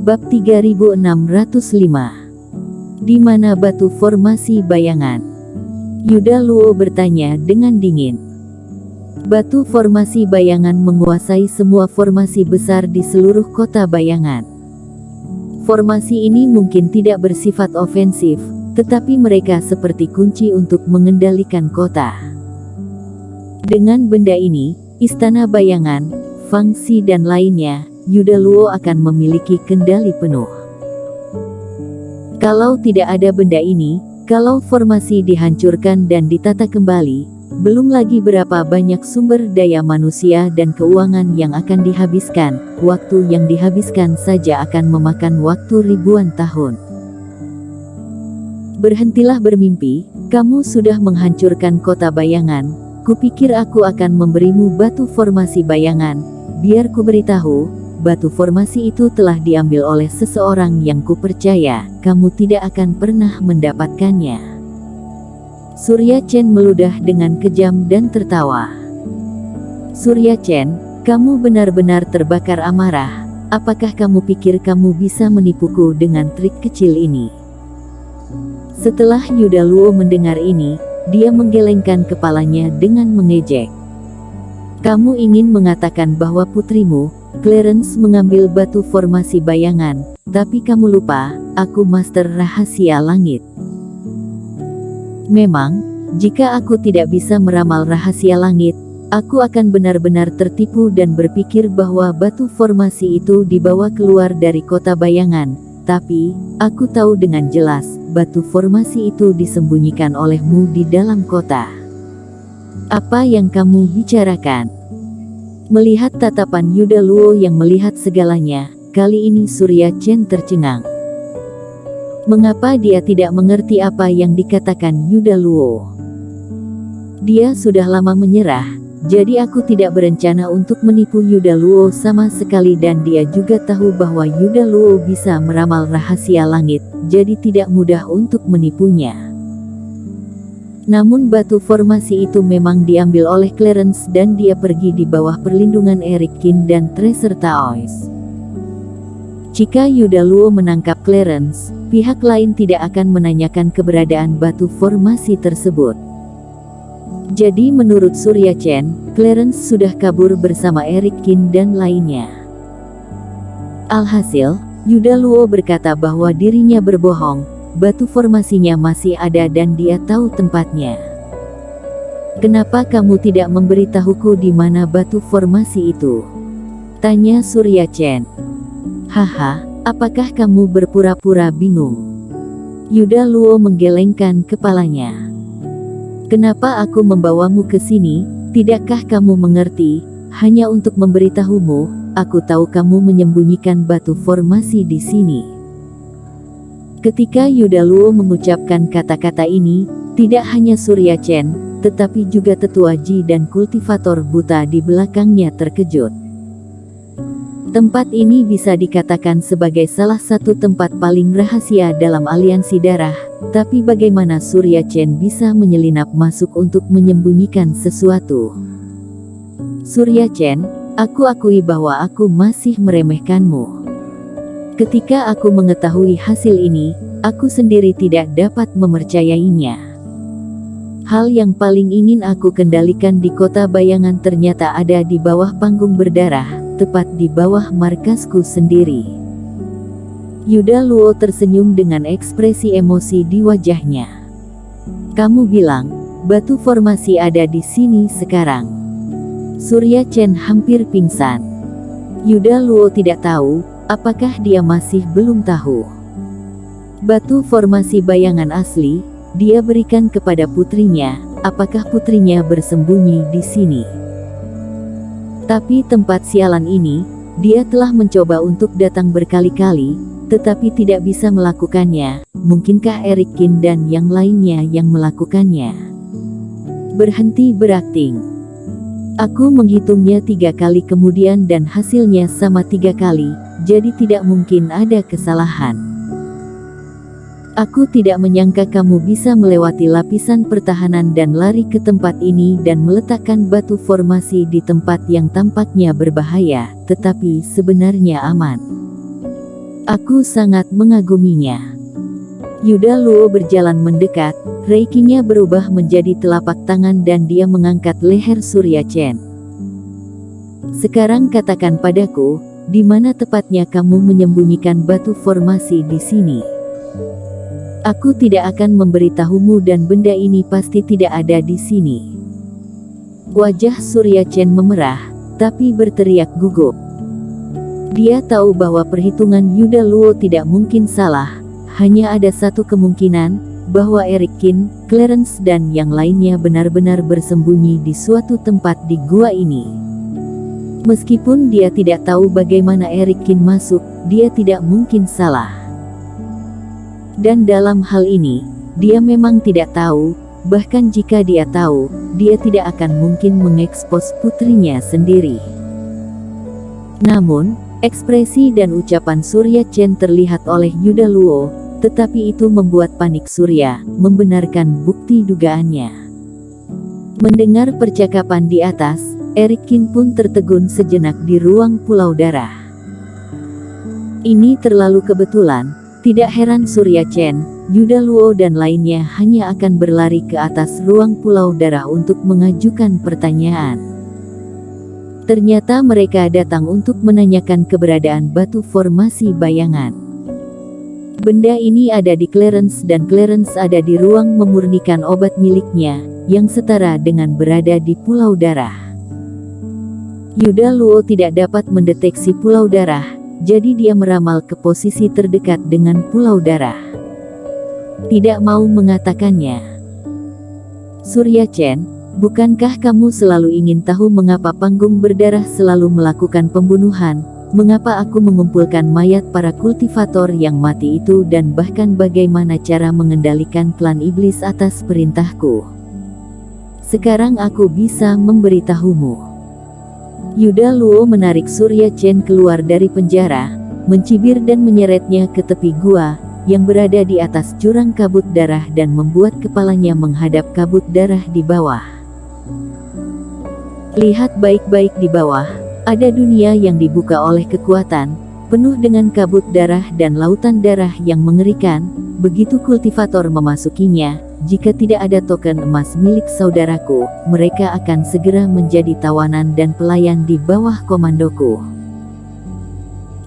Bab 3605. Di mana batu formasi bayangan? Yuda Luo bertanya dengan dingin. Batu formasi bayangan menguasai semua formasi besar di seluruh kota bayangan. Formasi ini mungkin tidak bersifat ofensif, tetapi mereka seperti kunci untuk mengendalikan kota. Dengan benda ini, istana bayangan, fangsi dan lainnya, Yuda Luo akan memiliki kendali penuh. Kalau tidak ada benda ini, kalau formasi dihancurkan dan ditata kembali, belum lagi berapa banyak sumber daya manusia dan keuangan yang akan dihabiskan, waktu yang dihabiskan saja akan memakan waktu ribuan tahun. Berhentilah bermimpi, kamu sudah menghancurkan kota bayangan, kupikir aku akan memberimu batu formasi bayangan, biar ku beritahu, batu formasi itu telah diambil oleh seseorang yang kupercaya, kamu tidak akan pernah mendapatkannya. Surya Chen meludah dengan kejam dan tertawa. Surya Chen, kamu benar-benar terbakar amarah, apakah kamu pikir kamu bisa menipuku dengan trik kecil ini? Setelah Yuda Luo mendengar ini, dia menggelengkan kepalanya dengan mengejek. Kamu ingin mengatakan bahwa putrimu, Clarence mengambil batu formasi bayangan, tapi kamu lupa, aku master rahasia langit. Memang, jika aku tidak bisa meramal rahasia langit, aku akan benar-benar tertipu dan berpikir bahwa batu formasi itu dibawa keluar dari kota bayangan, tapi, aku tahu dengan jelas, batu formasi itu disembunyikan olehmu di dalam kota. Apa yang kamu bicarakan? Melihat tatapan Yuda Luo yang melihat segalanya, kali ini Surya Chen tercengang. Mengapa dia tidak mengerti apa yang dikatakan Yuda Luo? Dia sudah lama menyerah, jadi aku tidak berencana untuk menipu Yuda Luo sama sekali dan dia juga tahu bahwa Yuda Luo bisa meramal rahasia langit, jadi tidak mudah untuk menipunya. Namun batu formasi itu memang diambil oleh Clarence dan dia pergi di bawah perlindungan Eric Qin dan Tracer Taois. Jika Yuda Luo menangkap Clarence, pihak lain tidak akan menanyakan keberadaan batu formasi tersebut. Jadi menurut Surya Chen, Clarence sudah kabur bersama Eric Qin dan lainnya. Alhasil, Yuda Luo berkata bahwa dirinya berbohong. Batu formasinya masih ada dan dia tahu tempatnya. Kenapa kamu tidak memberitahuku di mana batu formasi itu? Tanya Surya Chen. Haha, apakah kamu berpura-pura bingung? Yuda Luo menggelengkan kepalanya. Kenapa aku membawamu ke sini? Tidakkah kamu mengerti? Hanya untuk memberitahumu, aku tahu kamu menyembunyikan batu formasi di sini. Ketika Yuda Luo mengucapkan kata-kata ini, tidak hanya Surya Chen, tetapi juga Tetua Ji dan kultivator buta di belakangnya terkejut. Tempat ini bisa dikatakan sebagai salah satu tempat paling rahasia dalam aliansi darah, tapi bagaimana Surya Chen bisa menyelinap masuk untuk menyembunyikan sesuatu? Surya Chen, aku akui bahwa aku masih meremehkanmu. Ketika aku mengetahui hasil ini, aku sendiri tidak dapat mempercayainya. Hal yang paling ingin aku kendalikan di kota bayangan ternyata ada di bawah panggung berdarah, tepat di bawah markasku sendiri. Yuda Luo tersenyum dengan ekspresi emosi di wajahnya. Kamu bilang, batu formasi ada di sini sekarang. Surya Chen hampir pingsan. Yuda Luo tidak tahu, apakah dia masih belum tahu? Batu formasi bayangan asli, dia berikan kepada putrinya, apakah putrinya bersembunyi di sini? Tapi tempat sialan ini, dia telah mencoba untuk datang berkali-kali, tetapi tidak bisa melakukannya. Mungkinkah Eric Qin dan yang lainnya yang melakukannya? Berhenti berakting. Aku menghitungnya 3 kali kemudian dan hasilnya sama 3 kali. Jadi tidak mungkin ada kesalahan. Aku tidak menyangka kamu bisa melewati lapisan pertahanan dan lari ke tempat ini dan meletakkan batu formasi di tempat yang tampaknya berbahaya, tetapi sebenarnya aman. Aku sangat mengaguminya. Yuda Luo berjalan mendekat, reikinya berubah menjadi telapak tangan dan dia mengangkat leher Surya Chen. Sekarang katakan padaku, di mana tepatnya kamu menyembunyikan batu formasi di sini? Aku tidak akan memberitahumu dan benda ini pasti tidak ada di sini. Wajah Surya Chen memerah, tapi berteriak gugup. Dia tahu bahwa perhitungan Yuda Luo tidak mungkin salah, hanya ada satu kemungkinan, bahwa Eric Qin, Clarence dan yang lainnya benar-benar bersembunyi di suatu tempat di gua ini. Meskipun dia tidak tahu bagaimana Eric Qin masuk, dia tidak mungkin salah. Dan dalam hal ini, dia memang tidak tahu, bahkan jika dia tahu, dia tidak akan mungkin mengekspos putrinya sendiri. Namun, ekspresi dan ucapan Surya Chen terlihat oleh Yuda Luo, tetapi itu membuat panik Surya, membenarkan bukti dugaannya. Mendengar percakapan di atas, Eric Qin pun tertegun sejenak di ruang Pulau Darah. Ini terlalu kebetulan. Tidak heran Surya Chen, Yuda Luo dan lainnya hanya akan berlari ke atas ruang Pulau Darah untuk mengajukan pertanyaan. Ternyata mereka datang untuk menanyakan keberadaan batu formasi bayangan. Benda ini ada di Clarence dan Clarence ada di ruang memurnikan obat miliknya, yang setara dengan berada di Pulau Darah. Yuda Luo tidak dapat mendeteksi Pulau Darah, jadi dia meramal ke posisi terdekat dengan Pulau Darah. Tidak mau mengatakannya. Surya Chen, bukankah kamu selalu ingin tahu mengapa panggung berdarah selalu melakukan pembunuhan? Mengapa aku mengumpulkan mayat para kultivator yang mati itu dan bahkan bagaimana cara mengendalikan klan iblis atas perintahku? Sekarang aku bisa memberitahumu. Yuda Luo menarik Surya Chen keluar dari penjara, mencibir dan menyeretnya ke tepi gua, yang berada di atas jurang kabut darah dan membuat kepalanya menghadap kabut darah di bawah. Lihat baik-baik di bawah, ada dunia yang dibuka oleh kekuatan, penuh dengan kabut darah dan lautan darah yang mengerikan. Begitu kultivator memasukinya, jika tidak ada token emas milik saudaraku, mereka akan segera menjadi tawanan dan pelayan di bawah komandoku.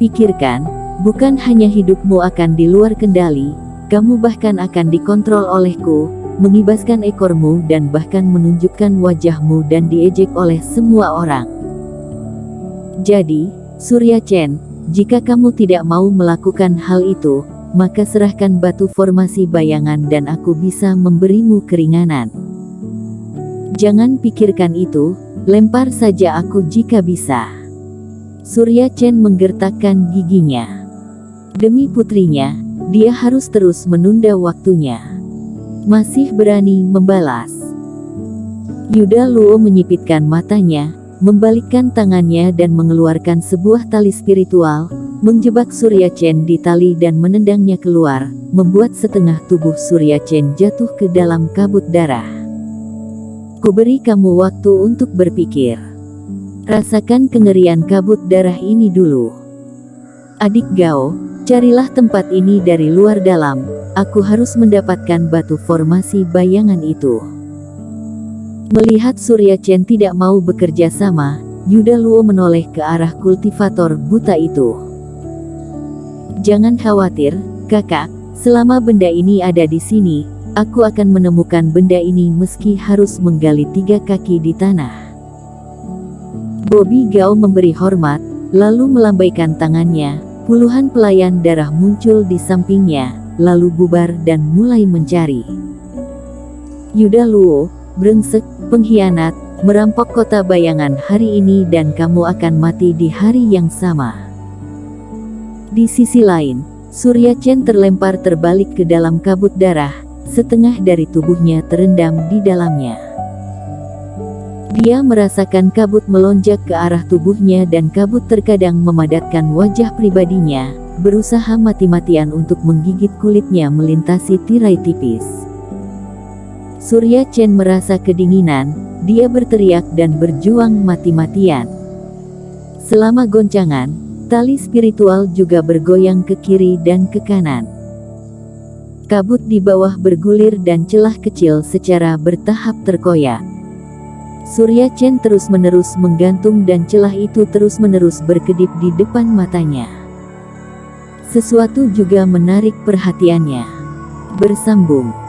Pikirkan, bukan hanya hidupmu akan di luar kendali, kamu bahkan akan dikontrol olehku, mengibaskan ekormu dan bahkan menunjukkan wajahmu dan diejek oleh semua orang. Jadi, Surya Chen, jika kamu tidak mau melakukan hal itu, maka serahkan batu formasi bayangan dan aku bisa memberimu keringanan. Jangan pikirkan itu, lempar saja aku jika bisa. Surya Chen menggertakkan giginya. Demi putrinya, dia harus terus menunda waktunya. Masih berani membalas. Yuda Luo menyipitkan matanya, membalikkan tangannya dan mengeluarkan sebuah tali spiritual, menjebak Surya Chen di tali dan menendangnya keluar, membuat setengah tubuh Surya Chen jatuh ke dalam kabut darah. Kuberi kamu waktu untuk berpikir. Rasakan kengerian kabut darah ini dulu. Adik Gao, carilah tempat ini dari luar dalam, aku harus mendapatkan batu formasi bayangan itu. Melihat Surya Chen tidak mau bekerja sama, Yuda Luo menoleh ke arah kultivator buta itu. Jangan khawatir, kakak, selama benda ini ada di sini, aku akan menemukan benda ini meski harus menggali 3 kaki di tanah. Bobby Gao memberi hormat, lalu melambaikan tangannya, puluhan pelayan darah muncul di sampingnya, lalu bubar dan mulai mencari. Yuda Luo, brengsek, pengkhianat, merampok kota bayangan hari ini dan kamu akan mati di hari yang sama. Di sisi lain, Surya Chen terlempar terbalik ke dalam kabut darah, setengah dari tubuhnya terendam di dalamnya. Dia merasakan kabut melonjak ke arah tubuhnya dan kabut terkadang memadatkan wajah pribadinya, berusaha mati-matian untuk menggigit kulitnya melintasi tirai tipis. Surya Chen merasa kedinginan, dia berteriak dan berjuang mati-matian. Selama goncangan, Tali spiritual juga bergoyang ke kiri dan ke kanan. Kabut di bawah bergulir dan celah kecil secara bertahap terkoyak. Surya Chen terus-menerus menggantung dan celah itu terus-menerus berkedip di depan matanya. Sesuatu juga menarik perhatiannya. Bersambung.